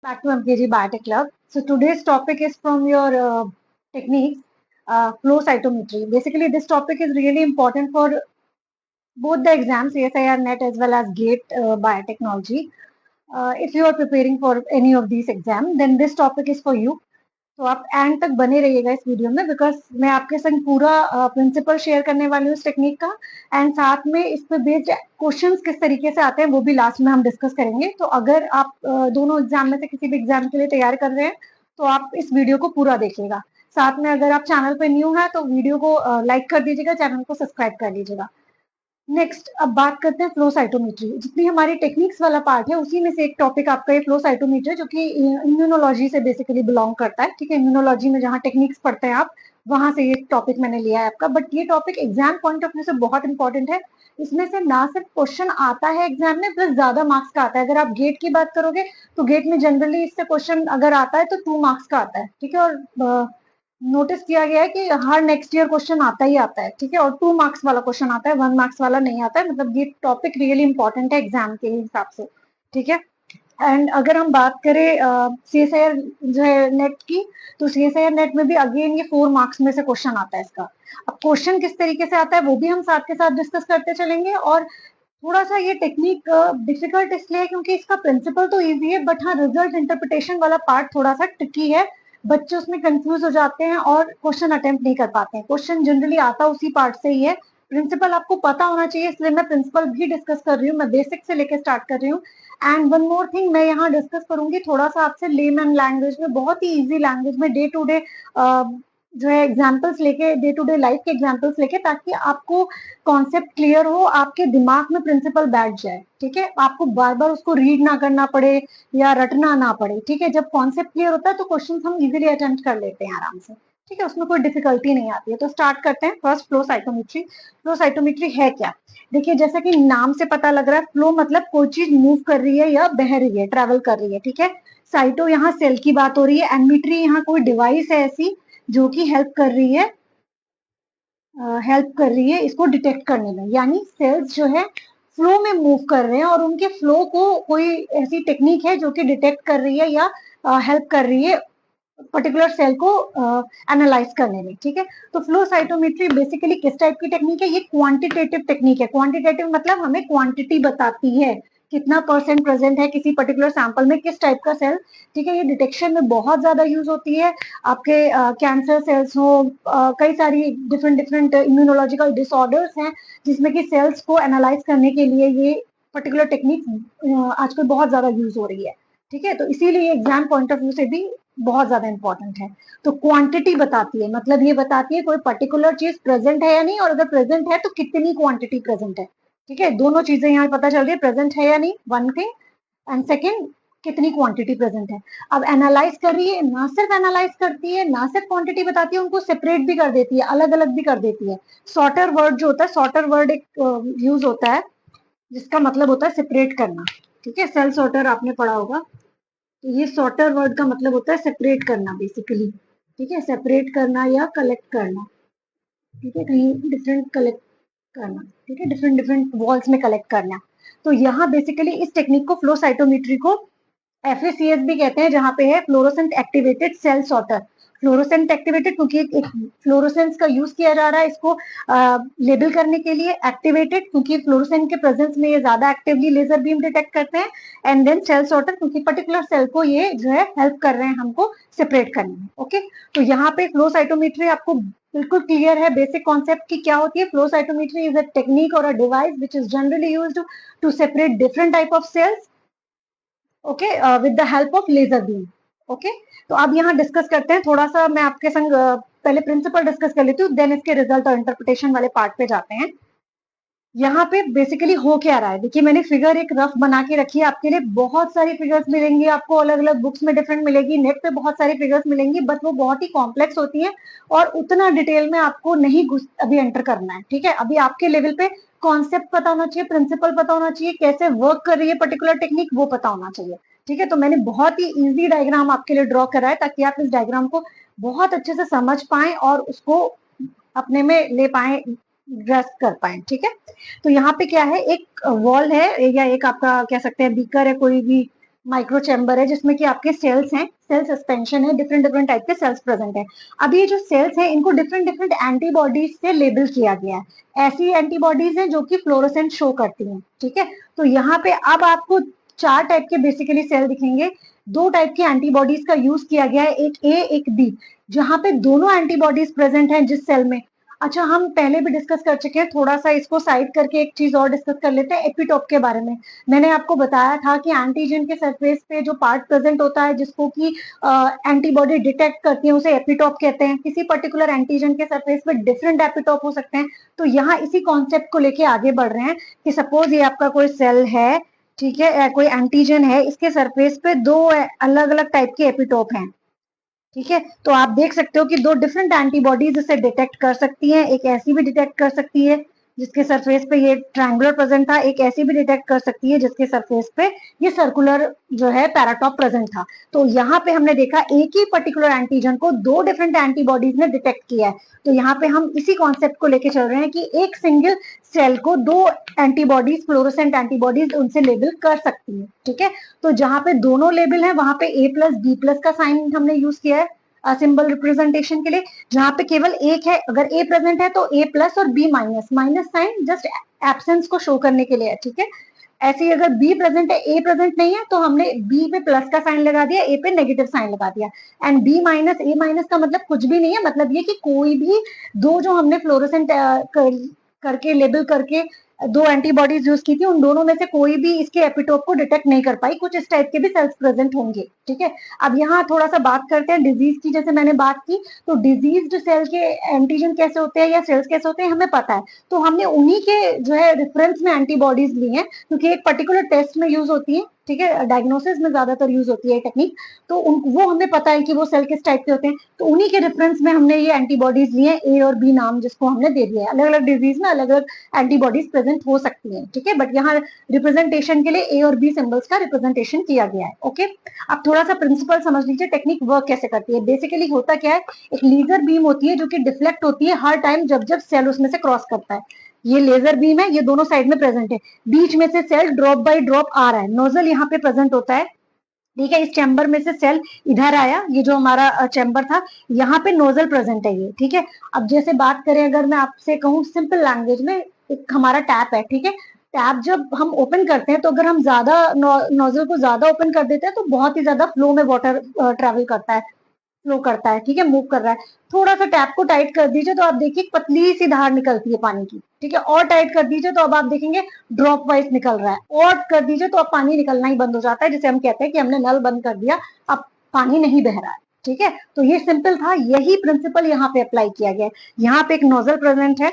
Back to MKG Biotech Club. So today's topic is from your techniques, flow cytometry. Basically, this topic is really important for both the exams, CSIR NET as well as GATE Biotechnology. If you are preparing for any of these exams, then this topic is for you. तो आप and तक बने रहिएगा इस video में because मैं आपके संग पूरा प्रिंसिपल शेयर करने वाली हूँ इस टेक्निक का एंड साथ में इस पे बेस्ड क्वेश्चंस किस तरीके से आते हैं वो भी लास्ट में हम डिस्कस करेंगे। तो अगर आप दोनों एग्जाम में से किसी भी एग्जाम के लिए तैयार कर रहे हैं तो आप इस वीडियो को पूरा देखिएगा। साथ में अगर आप चैनल पे न्यू है तो वीडियो को लाइक कर दीजिएगा, चैनल को सब्सक्राइब कर लीजिएगा। नेक्स्ट अब बात करते हैं फ्लो साइटोमेट्री। जितनी हमारी टेक्निक्स वाला पार्ट है उसी में से एक टॉपिक आपका ये फ्लो साइटोमेट्री जो कि इम्यूनोलॉजी से बेसिकली बिलोंग करता है। ठीक है, इम्यूनोलॉजी में जहाँ टेक्निक्स पढ़ते हैं आप वहां से ये टॉपिक मैंने लिया है आपका। बट ये topic exam point of view से बहुत इंपॉर्टेंट है। इसमें से ना सिर्फ क्वेश्चन आता है एग्जाम में प्लस ज्यादा मार्क्स का आता है। अगर आप गेट की बात करोगे तो गेट में जनरली इससे क्वेश्चन अगर आता है तो 2 मार्क्स का आता है। ठीक है, और नोटिस किया गया है कि हर नेक्स्ट ईयर क्वेश्चन आता ही आता है। ठीक है, और 2 मार्क्स वाला क्वेश्चन आता है, 1 मार्क्स वाला नहीं आता है। मतलब ये टॉपिक रियली इंपॉर्टेंट है एग्जाम के हिसाब से। ठीक है, एंड अगर हम बात करें सीएसआईआर जो है नेट की, तो सीएसआईआर नेट में भी अगेन ये 4 मार्क्स में से क्वेश्चन आता है इसका। अब क्वेश्चन किस तरीके से आता है वो भी हम साथ के साथ डिस्कस करते चलेंगे। और थोड़ा सा ये टेक्निक डिफिकल्ट इसलिए है क्योंकि इसका प्रिंसिपल तो इजी है बट हाँ रिजल्ट इंटरप्रिटेशन वाला पार्ट थोड़ा सा ट्रिकी है। बच्चे उसमें कंफ्यूज हो जाते हैं और क्वेश्चन अटेम्प्ट नहीं कर पाते हैं। क्वेश्चन जनरली आता उसी पार्ट से ही है। प्रिंसिपल आपको पता होना चाहिए, इसलिए मैं प्रिंसिपल भी डिस्कस कर रही हूँ। मैं बेसिक से लेकर स्टार्ट कर रही हूँ। एंड वन मोर थिंग मैं यहाँ डिस्कस करूंगी थोड़ा सा आपसे लेमैन लैंग्वेज में, बहुत ही इजी लैंग्वेज में, डे टू डे जो है एग्जाम्पल्स लेके, डे टू डे लाइफ के एग्जाम्पल्स लेके, ताकि आपको कॉन्सेप्ट क्लियर हो, आपके दिमाग में प्रिंसिपल बैठ जाए। ठीक है, आपको बार बार उसको रीड ना करना पड़े या रटना ना पड़े। ठीक है, जब कॉन्सेप्ट क्लियर होता है तो क्वेश्चन हम इजीली अटेम्प्ट कर लेते हैं आराम से। ठीक है, उसमें कोई डिफिकल्टी नहीं आती है। तो स्टार्ट करते हैं। First flow cytometry. Flow cytometry है क्या? देखिए, जैसा कि नाम से पता लग रहा है, फ्लो मतलब कोई चीज मूव कर रही है या बह रही है, ट्रेवल कर रही है। ठीक है, साइटो यहाँ सेल की बात हो रही है, एनमीट्री यहाँ कोई डिवाइस है ऐसी जो कि हेल्प कर रही है इसको डिटेक्ट करने में। यानी सेल्स जो है फ्लो में मूव कर रहे हैं और उनके फ्लो को कोई ऐसी टेक्निक है जो कि डिटेक्ट कर रही है या हेल्प कर रही है पर्टिकुलर सेल को एनालाइज करने में। ठीक है, तो फ्लो साइटोमेट्री बेसिकली किस टाइप की टेक्निक है? ये क्वांटिटेटिव टेक्निक है। क्वांटिटेटिव मतलब हमें क्वांटिटी बताती है, कितना परसेंट प्रेजेंट है किसी पर्टिकुलर सैंपल में, किस टाइप का सेल। ठीक है, ये डिटेक्शन में बहुत ज्यादा यूज होती है। आपके कैंसर सेल्स हो, कई सारी डिफरेंट डिफरेंट इम्यूनोलॉजिकल डिसऑर्डर्स हैं जिसमें कि सेल्स को एनालाइज करने के लिए ये पर्टिकुलर टेक्निक आजकल बहुत ज्यादा यूज हो रही है। ठीक है, तो इसीलिए एग्जाम पॉइंट ऑफ व्यू से भी बहुत ज्यादा इंपॉर्टेंट है। तो क्वांटिटी बताती है, मतलब ये बताती है कोई पर्टिकुलर चीज प्रेजेंट है या नहीं, और अगर प्रेजेंट है तो कितनी क्वांटिटी प्रेजेंट है। ठीक है, दोनों चीजें यहाँ पता चल रही है, प्रेजेंट है या नहीं वन थिंग, एंड सेकेंड कितनी क्वांटिटी प्रेजेंट है। अब एनालाइज कर रही है, ना सिर्फ एनालाइज करती है, ना सिर्फ क्वांटिटी बताती है, उनको सेपरेट भी कर देती है, अलग अलग भी कर देती है। सॉर्टर वर्ड जो होता है, सॉर्टर वर्ड एक यूज होता है जिसका मतलब होता है सेपरेट करना। ठीक है, सेल सॉर्टर आपने पढ़ा होगा, तो ये सॉर्टर वर्ड का मतलब होता है सेपरेट करना बेसिकली। ठीक है, सेपरेट करना या कलेक्ट करना। ठीक है, कहीं डिफरेंट कलेक्ट करना। ठीक है, डिफरेंट डिफरेंट वॉल्स में कलेक्ट करना। तो यहाँ बेसिकली इस टेक्निक को, फ्लो साइटोमेट्री को, एफएसीएस भी कहते हैं, जहां पे है fluorescent activated cell sorter. Fluorescent activated क्योंकि एक फ्लोरोसेंस का यूज किया जा रहा है इसको लेबल करने के लिए। एक्टिवेटेड क्योंकि फ्लोरोसेंट के प्रेजेंस में ये ज्यादा एक्टिवली लेजर बीम डिटेक्ट करते हैं। एंड देन सेल सॉर्टर क्योंकि पर्टिकुलर सेल को ये जो है हेल्प कर रहे हैं हमको सेपरेट करने में। ओके, तो यहाँ पे फ्लो साइटोमेट्री आपको बिल्कुल क्लियर है बेसिक कॉन्सेप्ट की क्या होती है। Flow cytometry is a technique और a device which is generally used to separate different type of cells, okay, with the help of laser beam. Okay, तो अब यहाँ डिस्कस करते हैं थोड़ा सा, मैं आपके संग पहले प्रिंसिपल डिस्कस कर लेती हूँ, देन इसके रिजल्ट और इंटरप्रिटेशन वाले पार्ट पे जाते हैं। यहाँ पे बेसिकली हो क्या रहा है, देखिए मैंने फिगर एक रफ बना के रखी है आपके लिए। बहुत सारी फिगर्स मिलेंगी आपको, अलग अलग बुक्स में डिफरेंट मिलेगी, नेट पे बहुत सारी फिगर्स मिलेंगी, बट वो बहुत ही कॉम्प्लेक्स होती है और उतना डिटेल में आपको नहीं अभी एंटर करना है। ठीक है, अभी आपके लेवल पे कॉन्सेप्ट पता होना चाहिए, प्रिंसिपल पता होना चाहिए, कैसे वर्क कर रही है पर्टिकुलर टेक्निक वो पता होना चाहिए। ठीक है, तो मैंने बहुत ही इजी डायग्राम आपके लिए ड्रॉ करा है ताकि आप इस डायग्राम को बहुत अच्छे से समझ पाए और उसको अपने में ले पाए, ग्रैस्प कर पाए। ठीक है, तो यहाँ पे क्या है, एक वॉल है या एक आपका कह सकते हैं बीकर है, कोई भी माइक्रो चैम्बर है जिसमें कि आपके सेल्स हैं, सेल सस्पेंशन है, डिफरेंट डिफरेंट टाइप के सेल्स प्रेजेंट है। अब ये जो सेल्स हैं इनको डिफरेंट डिफरेंट एंटीबॉडीज से लेबल किया गया है। ऐसी एंटीबॉडीज हैं जो कि फ्लोरोसेंट शो करती हैं, ठीक है। तो यहाँ पे अब आपको 4 टाइप के बेसिकली सेल दिखेंगे। 2 टाइप की एंटीबॉडीज का यूज किया गया है, एक ए एक बी, जहां पे दोनों एंटीबॉडीज प्रेजेंट हैं जिस सेल में। अच्छा, हम पहले भी डिस्कस कर चुके हैं, थोड़ा सा इसको साइड करके एक चीज और डिस्कस कर लेते हैं, एपिटोप के बारे में। मैंने आपको बताया था कि एंटीजन के सरफेस पे जो पार्ट प्रेजेंट होता है जिसको कि एंटीबॉडी डिटेक्ट करती है उसे एपिटोप कहते हैं। किसी पर्टिकुलर एंटीजन के सरफेस पे डिफरेंट एपिटोप हो सकते हैं। तो यहाँ इसी कॉन्सेप्ट को लेके आगे बढ़ रहे हैं कि सपोज ये आपका कोई सेल है, ठीक है, कोई एंटीजन है, इसके सरफेस पे 2 अलग अलग टाइप के एपिटोप हैं, ठीक है। तो आप देख सकते हो कि 2 डिफरेंट एंटीबॉडीज इसे डिटेक्ट कर सकती हैं। एक ऐसी भी डिटेक्ट कर सकती है जिसके सरफेस पे ये ट्रायंगुलर प्रेजेंट था, एक ऐसी भी डिटेक्ट कर सकती है जिसके सरफेस पे ये सर्कुलर जो है पैराटॉप प्रेजेंट था। तो यहाँ पे हमने देखा एक ही पर्टिकुलर एंटीजन को 2 डिफरेंट एंटीबॉडीज ने डिटेक्ट किया है। तो यहाँ पे हम इसी कॉन्सेप्ट को लेके चल रहे हैं कि एक सिंगल सेल को 2 एंटीबॉडीज, फ्लोरोसेंट एंटीबॉडीज उनसे लेबल कर सकती है, ठीक है। तो जहां पे दोनों लेबल है वहां पे ए प्लस बी प्लस का साइन हमने यूज किया है सिंबल रिप्रेजेंटेशन के लिए। जहां पे केवल एक है, अगर ए प्रेजेंट है तो ए प्लस और B minus, minus sign just absence को शो करने के लिए है, ठीक है। ऐसे ही अगर बी प्रेजेंट है, ए प्रेजेंट नहीं है, तो हमने बी पे प्लस का साइन लगा दिया, ए पे नेगेटिव साइन लगा दिया। And B minus A minus का मतलब कुछ भी नहीं है, मतलब ये कि कोई भी 2 जो हमने फ्लोरोसेंट करके लेबल करके 2 एंटीबॉडीज यूज की थी, उन दोनों में से कोई भी इसके एपिटोप को डिटेक्ट नहीं कर पाई। कुछ इस टाइप के भी सेल्स प्रेजेंट होंगे, ठीक है। अब यहाँ थोड़ा सा बात करते हैं डिजीज की। जैसे मैंने बात की, तो डिजीज सेल के एंटीजन कैसे होते हैं या सेल्स कैसे होते हैं हमें पता है। तो हमने उन्हीं के जो है रेफरेंस में एंटीबॉडीज ली हैं, क्योंकि एक पर्टिकुलर टेस्ट में यूज होती है, ठीक है, डायग्नोसिस में ज्यादातर यूज होती है टेक्निक। तो वो हमें पता है कि वो सेल किस टाइप के होते हैं, तो उन्हीं के रेफरेंस में हमने ये एंटीबॉडीज लिए, ए और बी नाम जिसको हमने दे दिया है। अलग अलग डिजीज में अलग अलग एंटीबॉडीज प्रेजेंट हो सकती हैं, ठीक है। बट यहाँ रिप्रेजेंटेशन के लिए ए और बी सिंबल्स का रिप्रेजेंटेशन किया गया है, ओके। अब थोड़ा सा प्रिंसिपल समझ लीजिए, टेक्निक वर्क कैसे करती है। बेसिकली होता क्या है, एक लेजर बीम होती है जो कि डिफ्लेक्ट होती है हर टाइम जब जब सेल उसमें से क्रॉस करता है। ये लेजर बीम है, ये दोनों साइड में प्रेजेंट है, बीच में से सेल ड्रॉप बाय ड्रॉप आ रहा है, नोजल यहाँ पे प्रेजेंट होता है, ठीक है। इस चैम्बर में से सेल इधर आया, ये जो हमारा चैम्बर था, यहाँ पे नोजल प्रेजेंट है ये, ठीक है। अब जैसे बात करें, अगर मैं आपसे कहूँ सिंपल लैंग्वेज में, एक हमारा टैप है, ठीक है। टैप जब हम ओपन करते हैं तो अगर हम ज्यादा नोजल को ज्यादा ओपन कर देते हैं तो बहुत ही ज्यादा फ्लो में वाटर ट्रेवल करता है, फ्लो करता है, ठीक है, मूव कर रहा है। थोड़ा सा टैप को टाइट कर दीजिए तो आप देखिए पतली सी धार निकलती है पानी की, ठीक है। और टाइट कर दीजिए तो अब आप देखेंगे ड्रॉप वाइज निकल रहा है, और कर दीजिए तो अब पानी निकलना ही बंद हो जाता है, जिसे हम कहते हैं कि हमने नल बंद कर दिया, अब पानी नहीं बह रहा है, ठीक है। तो ये सिंपल था, यही प्रिंसिपल यहाँ पे अप्लाई किया गया है। यहाँ पे एक नोजल प्रेजेंट है,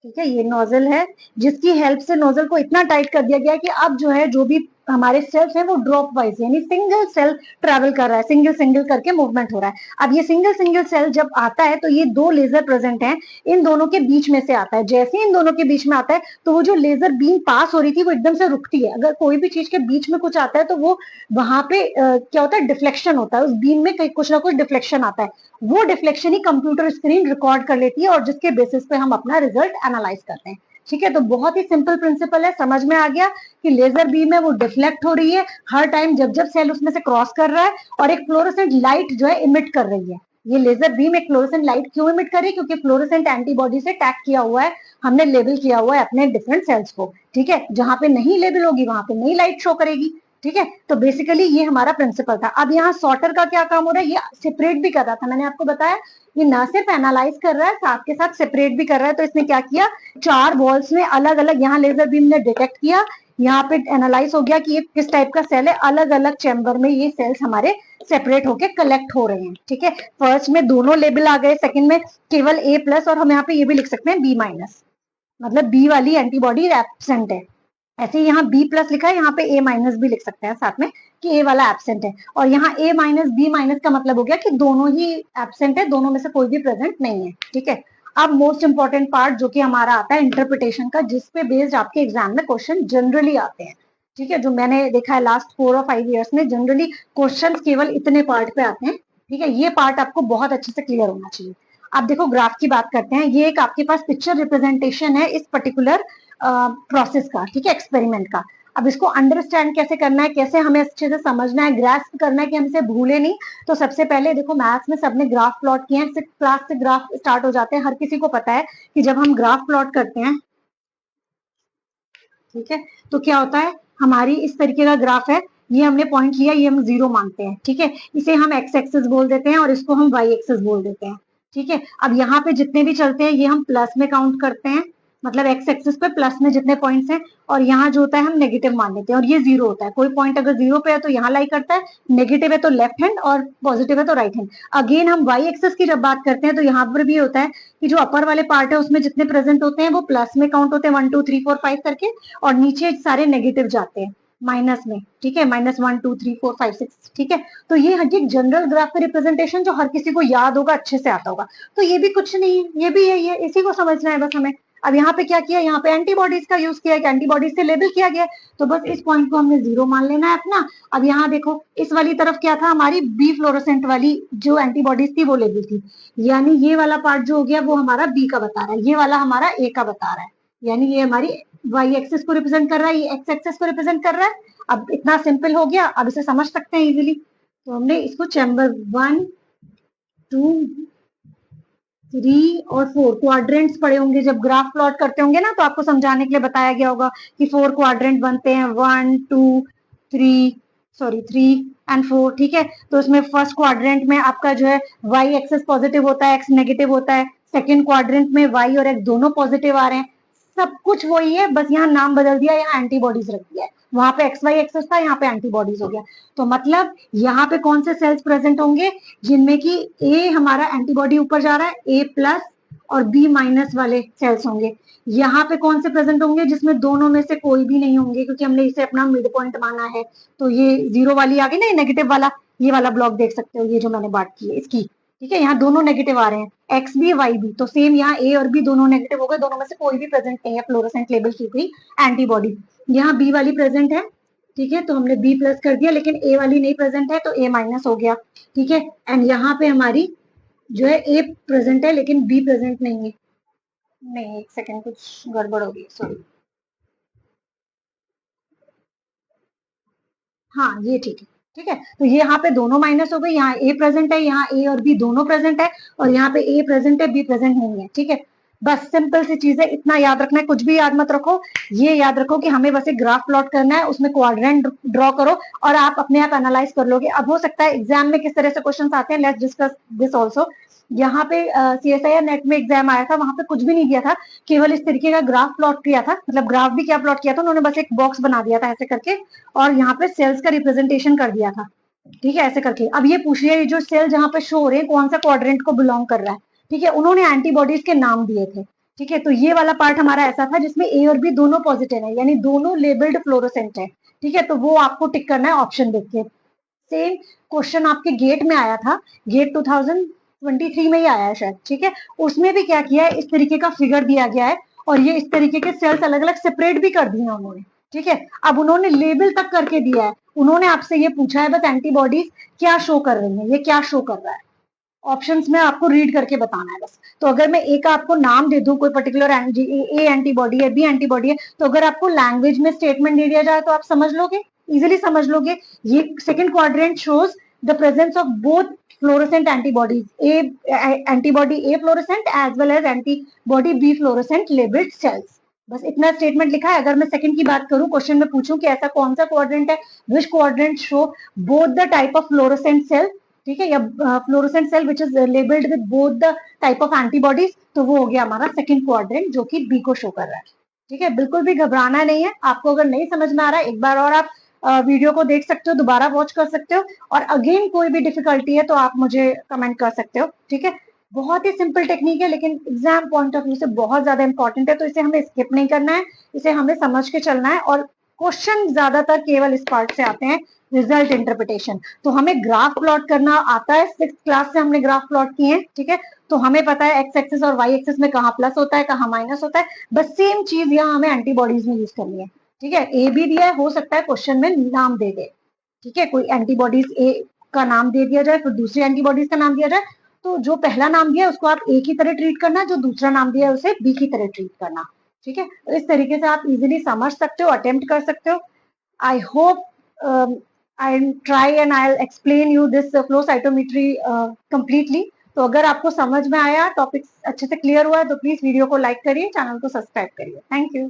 ठीक है, ये नोजल है जिसकी हेल्प से नोजल को इतना टाइट कर दिया गया कि अब जो है जो भी हमारे सेल्स हैं वो ड्रॉप वाइज, यानी सिंगल सेल ट्रैवल कर रहा है, सिंगल सिंगल करके मूवमेंट हो रहा है। अब ये सिंगल सिंगल सेल जब आता है तो ये 2 लेजर प्रेजेंट हैं, इन दोनों के बीच में से आता है। जैसे इन दोनों के बीच में आता है तो वो जो लेजर बीम पास हो रही थी वो एकदम से रुकती है। अगर कोई भी चीज के बीच में कुछ आता है तो वो वहां पे क्या होता है, डिफ्लेक्शन होता है, उस बीम में कहीं कुछ ना कुछ डिफ्लेक्शन आता है। वो डिफ्लेक्शन ही कंप्यूटर स्क्रीन रिकॉर्ड कर लेती है और जिसके बेसिस पे हम अपना रिजल्ट एनालाइज करते हैं, ठीक है। तो बहुत ही सिंपल प्रिंसिपल है, समझ में आ गया कि लेजर बीम है वो डिफ्लेक्ट हो रही है हर टाइम जब जब सेल उसमें से क्रॉस कर रहा है, और एक फ्लोरोसेंट लाइट जो है इमिट कर रही है। ये लेजर बीम एक फ्लोरोसेंट लाइट क्यों इमिट कर रही है, क्योंकि फ्लोरोसेंट एंटीबॉडी से टैग किया हुआ है, हमने लेबल किया हुआ है अपने डिफरेंट सेल्स को, ठीक है। जहां पे नहीं लेबल होगी वहां पे नहीं लाइट शो करेगी, ठीक है। तो बेसिकली ये हमारा प्रिंसिपल था। अब यहाँ सॉर्टर का क्या काम हो रहा है, ये सेपरेट भी कर रहा था, मैंने आपको बताया ये ना सिर्फ एनालाइज कर रहा है साथ के साथ सेपरेट भी कर रहा है। तो इसने क्या किया, 4 बॉल्स में अलग अलग, यहाँ लेजर बीम ने डिटेक्ट किया, यहाँ पे एनालाइज हो गया कि ये किस टाइप का सेल है, अलग अलग चैम्बर में ये सेल्स हमारे सेपरेट होके कलेक्ट हो रहे हैं, ठीक है। फर्स्ट में दोनों लेबल आ गए, सेकंड में केवल ए प्लस, और हम यहाँ पे ये भी लिख सकते हैं बी माइनस, मतलब बी वाली एंटीबॉडी एब्सेंट है। ऐसे ही यहाँ बी प्लस लिखा है, यहाँ पे ए माइनस भी लिख सकते हैं साथ में कि ए वाला एब्सेंट है। और यहाँ ए माइनस बी माइनस का मतलब हो गया कि दोनों ही एब्सेंट है, दोनों में से कोई भी प्रेजेंट नहीं है, ठीक है। अब मोस्ट इंपॉर्टेंट पार्ट जो कि हमारा आता है इंटरप्रिटेशन का, जिसपे बेस्ड आपके एग्जाम में क्वेश्चन जनरली आते हैं, ठीक है। जो मैंने देखा है लास्ट 4 और 5 ईयर्स में जनरली क्वेश्चन केवल इतने पार्ट पे आते हैं, ठीक है। ये पार्ट आपको बहुत अच्छे से क्लियर होना चाहिए। आप देखो ग्राफ की बात करते हैं, ये एक आपके पास पिक्चर रिप्रेजेंटेशन है इस पर्टिकुलर प्रोसेस का, ठीक है, एक्सपेरिमेंट का। अब इसको अंडरस्टैंड कैसे करना है, कैसे हमें अच्छे से समझना है, ग्रास्प करना है कि हम इसे भूले नहीं। तो सबसे पहले देखो मैथ्स में सबने ग्राफ प्लॉट किए हैं, सिक्स क्लास से ग्राफ स्टार्ट हो जाते हैं, हर किसी को पता है कि जब हम ग्राफ प्लॉट करते हैं, ठीक है, तो क्या होता है, हमारी इस तरीके का ग्राफ है, ये हमने पॉइंट लिया, ये हम 0 मानते हैं, ठीक है, इसे हम एक्स एक्सिस बोल देते हैं और इसको हम वाई एक्सिस बोल देते हैं, ठीक है। अब यहाँ पे जितने भी चलते हैं ये हम प्लस में काउंट करते हैं, मतलब एक्स एक्सिस पे प्लस में जितने पॉइंट्स हैं, और यहाँ जो होता है हम नेगेटिव मान लेते हैं, और ये 0 होता है। कोई पॉइंट अगर 0 पे है तो यहाँ लाई करता है, नेगेटिव है तो लेफ्ट हैंड, और पॉजिटिव है तो राइट हैंड। अगेन हम वाई एक्सिस की जब बात करते हैं तो यहाँ पर भी होता है कि जो अपर वाले पार्ट है उसमें जितने प्रेजेंट होते हैं वो प्लस में काउंट होते हैं, 1 2 3 4 5 करके, और नीचे सारे नेगेटिव जाते हैं माइनस में, ठीक है, -1 2 3 4 5 6, ठीक है। तो ये एक जनरल ग्राफ का रिप्रेजेंटेशन जो हर किसी को याद होगा, अच्छे से आता होगा। तो ये भी कुछ नहीं है, ये भी यही है, इसी को समझना है बस हमें। अब यहाँ पे क्या किया, यहाँ पे एंटीबॉडीज का यूज किया, एंटीबॉडीज से लेबल किया गया, तो बस इस पॉइंट को हमने 0 मान लेना है अपना। अब यहाँ देखो इस वाली तरफ क्या था, हमारी बी फ्लोरोसेंट वाली जो एंटीबॉडीज थी वो लेबल थी, यानी ये वाला पार्ट जो हो गया वो हमारा बी का बता रहा है, ये वाला हमारा ए का बता रहा है, यानी ये हमारी वाई एक्सिस को रिप्रेजेंट कर रहा है, ये एक्स एक्सिस को रिप्रेजेंट कर रहा है। अब इतना सिंपल हो गया, अब इसे समझ सकते हैं इजीली। तो हमने इसको चैम्बर 1 2 3 और 4 क्वाड्रेंट्स पढ़े होंगे, जब ग्राफ प्लॉट करते होंगे ना तो आपको समझाने के लिए बताया गया होगा कि 4 क्वाड्रेंट बनते हैं, 1 2 3 एंड 4, ठीक है। तो इसमें फर्स्ट क्वाड्रेंट में आपका जो है वाई एक्सेस पॉजिटिव होता है, एक्स नेगेटिव होता है, सेकेंड क्वाड्रेंट में वाई और एक्स दोनों पॉजिटिव आ रहे हैं, सब कुछ वही है, बस यहाँ नाम बदल दिया, यहाँ एंटीबॉडीज रख दिया है, वहां पे एक्स वाई एक्सेस था, यहाँ पे एंटीबॉडीज हो गया। तो मतलब यहाँ पे कौन से सेल्स प्रेजेंट होंगे, जिनमें की ए हमारा एंटीबॉडी ऊपर जा रहा है, ए प्लस और बी माइनस वाले सेल्स होंगे। यहाँ पे कौन से प्रेजेंट होंगे, जिसमें दोनों में से कोई भी नहीं होंगे, क्योंकि हमने इसे अपना मिड पॉइंट माना है। तो ये 0 वाली आ गई ना, नेगेटिव वाला, ये वाला ब्लॉक देख सकते हो, ये जो मैंने बात की है इसकी, ठीक है, यहाँ दोनों नेगेटिव आ रहे हैं, एक्स भी वाई भी, तो सेम यहाँ ए और बी दोनों नेगेटिव हो गए, दोनों में से कोई भी प्रेजेंट नहीं है फ्लोरोसेंट लेबल की हुई एंटीबॉडी। यहाँ बी वाली प्रेजेंट है, ठीक है, तो हमने बी प्लस कर दिया, लेकिन ए वाली नहीं प्रेजेंट है तो ए माइनस हो गया, ठीक है। एंड यहाँ पे हमारी जो है ए प्रेजेंट है लेकिन बी प्रेजेंट नहीं है, नहीं एक सेकेंड कुछ गड़बड़ हो गई, सॉरी, हाँ ये ठीक है, ठीक है। तो ये यहाँ पे दोनों माइनस हो गए, यहाँ ए प्रेजेंट है, यहाँ ए और बी दोनों प्रेजेंट है, और यहाँ पे ए प्रेजेंट है, बी प्रेजेंट नहीं है, ठीक है। बस सिंपल सी चीज है, इतना याद रखना है, कुछ भी याद मत रखो, ये याद रखो कि हमें बस एक ग्राफ प्लॉट करना है, उसमें क्वाड्रेंट ड्रॉ करो और आप अपने आप एनालाइज कर लोगे। अब हो सकता है एग्जाम में किस तरह से क्वेश्चन आते हैं, लेट्स डिस्कस दिस ऑल्सो। यहाँ पे CSIR नेट में एग्जाम आया था, वहां पे कुछ भी नहीं दिया था, केवल इस तरीके का ग्राफ प्लॉट किया था, मतलब ग्राफ भी क्या प्लॉट किया था उन्होंने, बस एक बॉक्स बना दिया था ऐसे करके, और यहाँ पे सेल्स का रिप्रेजेंटेशन कर दिया था, ठीक है, ऐसे करके। अब ये पूछ लिया, ये जो सेल जहाँ पे शो हो रहे हैं कौन सा क्वाड्रेंट को बिलोंग कर रहा है, ठीक है, उन्होंने एंटीबॉडीज के नाम दिए थे, ठीक है। तो ये वाला पार्ट हमारा ऐसा था जिसमें ए और बी दोनों पॉजिटिव है, यानी दोनों लेबल्ड फ्लोरोसेंट है, ठीक है, तो वो आपको टिक करना है ऑप्शन देख के। सेम क्वेश्चन आपके गेट में आया था, गेट 2023 में ही आया है शायद, ठीक है, उसमें भी क्या किया है, इस तरीके का फिगर दिया गया है, और ये इस तरीके के सेल्स अलग अलग सेपरेट भी कर दिए उन्होंने, ठीक है। अब उन्होंने लेबल तक करके दिया है, उन्होंने आपसे ये पूछा है बस एंटीबॉडीज क्या शो कर रही है, ये क्या शो कर रहा है, ऑप्शंस में आपको रीड करके बताना है बस। तो अगर मैं ए का आपको नाम दे दूं, कोई पर्टिकुलर ए एंटीबॉडी है, बी एंटीबॉडी है, तो अगर आपको लैंग्वेज में स्टेटमेंट दे दिया जाए तो आप समझ लोगे, इजिली समझ लोगे। ये second quadrant shows the presence of both fluorescent antibodies, A antibody A fluorescent as well as antibody B fluorescent labelled cells. बस इतना स्टेटमेंट लिखा है। अगर मैं सेकंड की बात करूं, क्वेश्चन में पूछूं कि ऐसा कौन सा क्वाड्रेंट है, which quadrant show both the type of fluorescent cell, ठीक है, या fluorescent cell which is labelled with both the type of antibodies, तो वो हो गया हमारा सेकंड क्वाड्रेंट जो कि बी को शो कर रहा है, ठीक है। बिल्कुल भी घबराना नहीं है, आपको अगर नहीं समझ में आ रहा है एक बार और आप वीडियो को देख सकते हो, दोबारा वॉच कर सकते हो, और अगेन कोई भी डिफिकल्टी है तो आप मुझे कमेंट कर सकते हो, ठीक है। बहुत ही सिंपल टेक्निक है, लेकिन एग्जाम पॉइंट ऑफ व्यू से बहुत ज्यादा इंपॉर्टेंट है, तो इसे हमें स्किप नहीं करना है, इसे हमें समझ के चलना है। और क्वेश्चन ज्यादातर केवल इस पार्ट से आते हैं, रिजल्ट इंटरप्रिटेशन। तो हमें ग्राफ प्लॉट करना आता है, 6th क्लास से हमने ग्राफ प्लॉट किए हैं, ठीक है। तो हमें पता है एक्स एक्सिस और वाई एक्सिस में कहाँ प्लस होता है, कहाँ माइनस होता है, बस सेम चीज यहाँ हमें एंटीबॉडीज में यूज करनी है, ठीक है। ए भी दिया है, हो सकता है क्वेश्चन में नाम दे दे, ठीक है, कोई एंटीबॉडीज ए का नाम दे दिया जाए, फिर दूसरी एंटीबॉडीज का नाम दिया जाए, तो जो पहला नाम दिया है उसको आप ए की तरह ट्रीट करना, जो दूसरा नाम दिया है उसे बी की तरह ट्रीट करना, ठीक है। तो इस तरीके से आप इजीली समझ सकते हो, अटेम्प्ट कर सकते हो। I hope I'll try and I'll explain you this flow cytometry completely. तो अगर आपको समझ में आया, टॉपिक अच्छे से क्लियर हुआ है, तो प्लीज वीडियो को लाइक करिए, चैनल को सब्सक्राइब करिए. Thank you.